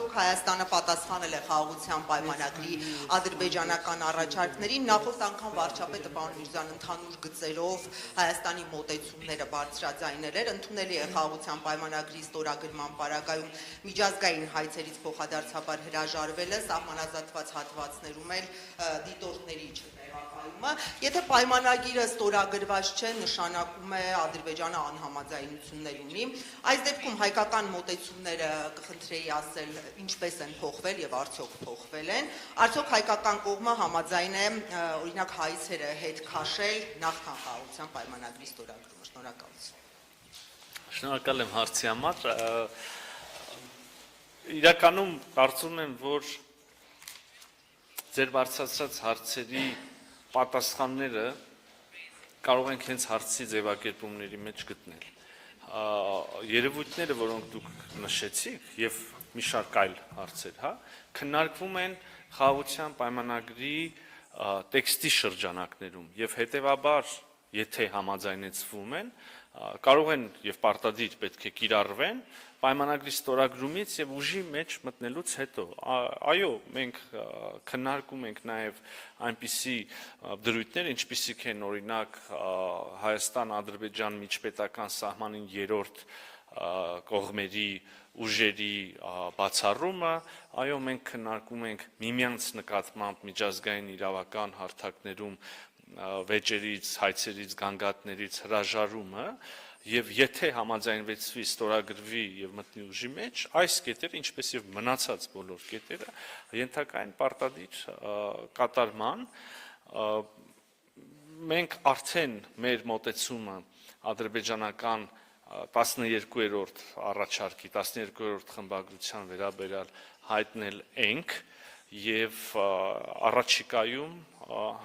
արդյոք Հայաստանը պատասխանել է խաղաղության պայմանագրի ադրբեջանական առաջարկներին։ Նախորդ անգամ վարչապետը պարոն Միրզյան ընդհանուր գծերով Հայաստանի մոտեցումները բարձրաձայնել էր, ընդունելի է խաղաղության պայմանագրի ստորագրման պարագայում միջազգային հայցերից փոխադարձաբար հրաժարվել է, սահմանազատված հատվածներում էլ դիտորդների չներկայումը։ Եթե պայմանագիրը ստորագրված չէ, նշանակում է Ադրբեջանը անհամաձայնություններ ունի։ Այս դեպքում հայկական մոտեցումները կխնդրեի ասել ինչպես են փոխվել եւ արդյոք փոխվել են, արդյոք հայկական կողմը համաձայն է օրինակ հայցերը հետ քաշել նախքան խաղաղության պայմանագրի ստորագրումը։ Շնորհակալություն։ Շնորհակալ եմ հարցի համար։ Իրականում կարծում եմ, որ ձեր բարձրացրած հարցերի պատասխանները կարող ենք հենց հարցի ձևակերպումների մեջ գտնել։ Երևույթները, որոնք դուք նշեցիք, եւ մի շարք այլ հարցեր, քննարկվում են խաղաղության պայմանագրի տեքստի շրջանակներում եւ հետեւաբար, եթե համաձայնեցվում են, կարող են եւ պարտադիր պետք է կիրառվեն պայմանագրի ստորագրումից եւ ուժի մեջ մտնելուց հետո։ Այո, մենք քննարկում ենք նաեւ այնպիսի դրույթներ, ինչպիսիք են օրինակ Հայաստան-Ադրբեջան միջպետական սահմանին 3-րդ կողմերի ուժերի բացառումը, այո, մենք քննարկում ենք միմյանց նկատմամբ միջազգային իրավական հարթակներում վեճերից, հայցերից, գանգատներից հրաժարումը, եւ եթե համաձայնվեցվի, ստորագրվի եւ մտնի ուժի մեջ, այս կետերը, ինչպես եւ մնացած բոլոր կետերը, ենթակա են պարտադիր կատարման։ Մենք արդեն մեր մոտեցումը ադրբեջանական 12-րդ առաջարկի, 12-րդ խմբագրության վերաբերյալ հայտնել ենք եւ առաջիկայում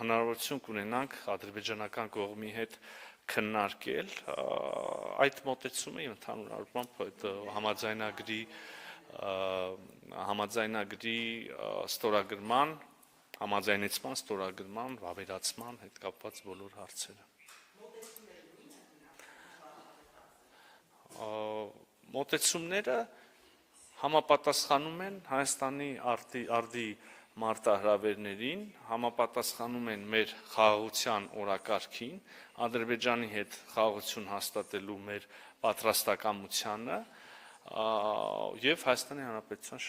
հնարավորություն կունենանք ադրբեջանական կողմի հետ քննարկել այդ մոտեցումը եւ ընդհանուր առմամբ այդ համաձայնագրի ստորագրման, համաձայնեցման ստորագրման, վավերացման հետ կապված բոլոր հարցերը։ Մոտեցումները համապատասխանում են Հայաստանի արտի մարտահրավերներին, համապատասխանում են մեր խաղաղության օրակարգին, Ադրբեջանի հետ խաղաղություն հաստատելու մեր պատրաստակամությանը եւ Հայաստանի Հանրապետության